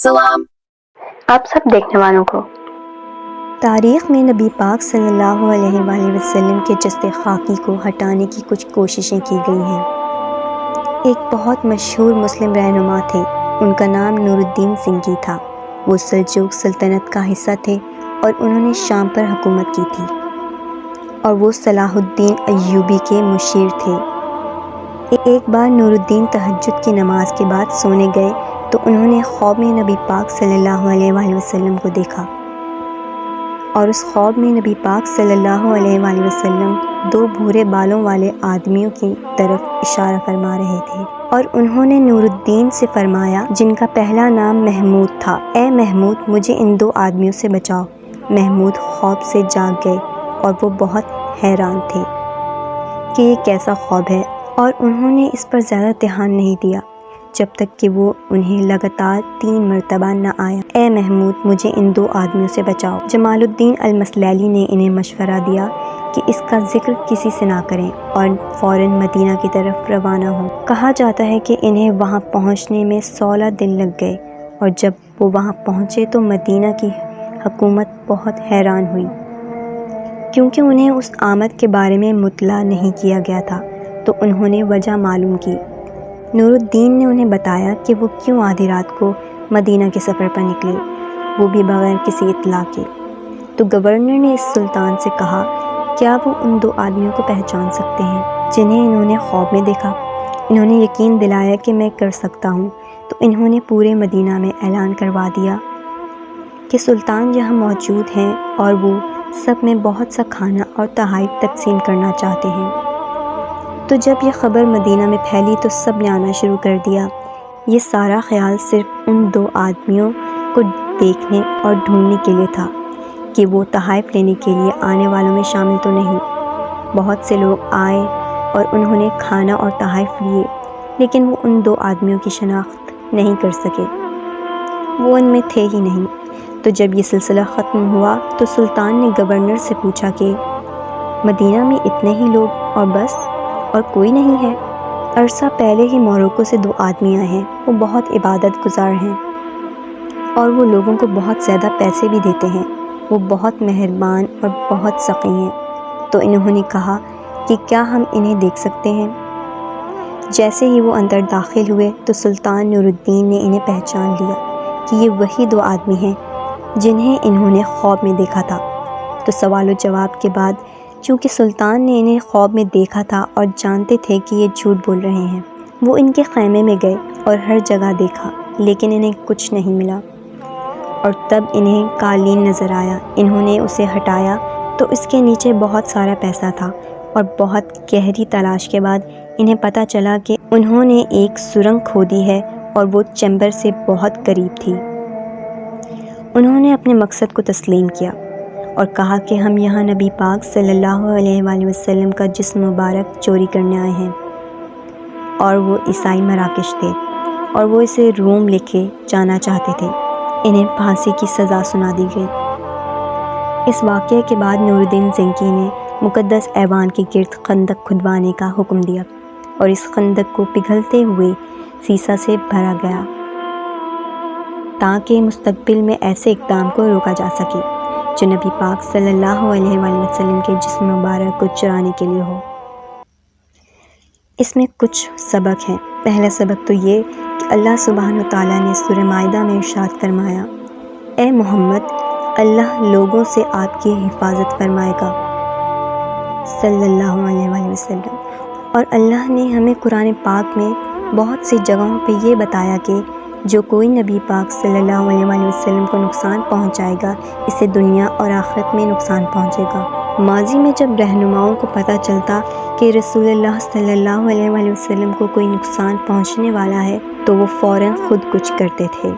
सलाम आप सब देखने वालों को। तारीख़ में नबी पाक सल्लल्लाहु अलैहि वसल्लम के जस्ते खाकी को हटाने की कुछ कोशिशें की गई हैं। एक बहुत मशहूर मुस्लिम रहनुमा थे, उनका नाम नूरुद्दीन सिंघी था। वो सल्जूक़ सल्तनत का हिस्सा थे और उन्होंने शाम पर हुकूमत की थी और वो सलाहुद्दीन अय्यूबी के मुशीर थे। एक बार नूरुद्दीन तहज्जुद की नमाज के बाद सोने गए तो उन्होंने ख्वाब में नबी पाक सल्लल्लाहु अलैहि वसल्लम को देखा और उस ख्वाब में नबी पाक सल्लल्लाहु अलैहि वसल्लम दो भूरे बालों वाले आदमियों की तरफ इशारा फरमा रहे थे और उन्होंने नूरुद्दीन से फरमाया, जिनका पहला नाम महमूद था, ए महमूद, मुझे इन दो आदमियों से बचाओ। महमूद ख्वाब से जाग गए और वो बहुत हैरान थे कि ये कैसा ख्वाब है और उन्होंने इस पर ज़्यादा ध्यान नहीं दिया जब तक कि वो उन्हें लगातार 3 मरतबा न आया, ए महमूद, मुझे इन दो आदमियों से बचाओ। जमालुद्दीन अल-मसलैली ने इन्हें मशवरा दिया कि इसका जिक्र किसी से ना करें और फ़ौरन मदीना की तरफ रवाना हों। कहा जाता है कि इन्हें वहाँ पहुँचने में 16 दिन लग गए और जब वो वहाँ पहुँचे तो मदीना की हुकूमत बहुत हैरान हुई क्योंकि उन्हें उस आमद के बारे में मुतला नहीं किया गया था, तो उन्होंने वजह मालूम की। नूरुद्दीन ने उन्हें बताया कि वो क्यों आधी रात को मदीना के सफ़र पर निकले, वो भी बग़ैर किसी इत्तला के। तो गवर्नर ने इस सुल्तान से कहा, क्या वो उन दो आदमियों को पहचान सकते हैं जिन्हें इन्होंने ख्वाब में देखा? इन्होंने यकीन दिलाया कि मैं कर सकता हूँ। तो इन्होंने पूरे मदीना में ऐलान करवा दिया कि सुल्तान यहाँ मौजूद हैं और वो सब में बहुत सा खाना और तहाइफ तकसीम करना चाहते हैं। तो जब ये ख़बर मदीना में फैली तो सब ने आना शुरू कर दिया। ये सारा ख्याल सिर्फ उन दो आदमियों को देखने और ढूंढने के लिए था कि वो तहाइफ लेने के लिए आने वालों में शामिल तो नहीं। बहुत से लोग आए और उन्होंने खाना और तहाइफ लिए, लेकिन वो उन दो आदमियों की शनाख्त नहीं कर सके, वो उनमें थे ही नहीं। तो जब ये सिलसिला ख़त्म हुआ तो सुल्तान ने गवर्नर से पूछा कि मदीना में इतने ही लोग और बस, और कोई नहीं है? अरसा पहले ही मोरक्को से 2 आदमी आए हैं, वो बहुत इबादत गुजार हैं और वो लोगों को बहुत ज़्यादा पैसे भी देते हैं। वो बहुत मेहरबान और बहुत सख़ी हैं। तो इन्होंने कहा कि क्या हम इन्हें देख सकते हैं? जैसे ही वो अंदर दाखिल हुए तो सुल्तान नूरुद्दीन ने इन्हें पहचान लिया कि ये वही 2 आदमी हैं जिन्हें इन्होंने ख्वाब में देखा था। तो सवाल जवाब के बाद, चूँकि सुल्तान ने इन्हें ख्वाब में देखा था और जानते थे कि ये झूठ बोल रहे हैं, वो इनके ख़ैमे में गए और हर जगह देखा, लेकिन इन्हें कुछ नहीं मिला। और तब इन्हें कालीन नज़र आया। इन्होंने उसे हटाया तो इसके नीचे बहुत सारा पैसा था और बहुत गहरी तलाश के बाद इन्हें पता चला कि उन्होंने एक सुरंग खोदी है और वो चैम्बर से बहुत करीब थी। उन्होंने अपने मकसद को तस्लीम किया और कहा कि हम यहाँ नबी पाक सल्लल्लाहु अलैहि वसल्लम का जिस्म मुबारक चोरी करने आए हैं। और वो ईसाई मराकश थे और वो इसे रोम लेके जाना चाहते थे। इन्हें फांसी की सज़ा सुना दी गई। इस वाक़ये के बाद नूरुद्दीन सिंघी ने मुक़द्दस ऐवान के गिर्द खंदक खुदवाने का हुक्म दिया और इस खंदक को पिघलते हुए सीसा से भरा गया ताकि मुस्तक़बिल में ऐसे इक़दाम को रोका जा सके जो नबी पाक सल्लल्लाहु अलैहि वसल्लम के जिस्म मुबारक को चुराने के लिए हो। इसमें कुछ सबक हैं। पहला सबक तो ये कि अल्लाह सुब्हानहू तआला ने सूरह माइदा में इरशाद फरमाया, ए मोहम्मद, अल्लाह लोगों से आपकी हिफाजत फरमाएगा सल्लल्लाहु अलैहि वसल्लम। और अल्लाह ने हमें कुरान पाक में बहुत सी जगहों पे ये बताया कि जो कोई नबी पाक सल्लल्लाहु अलैहि वसल्लम को नुकसान पहुंचाएगा, इससे दुनिया और आखिरत में नुकसान पहुंचेगा। माजी में जब रहनुमाओं को पता चलता कि रसूलुल्लाह सल्लल्लाहु अलैहि वसल्लम को कोई नुकसान पहुंचने वाला है तो वो फ़ौरन खुद कुछ करते थे।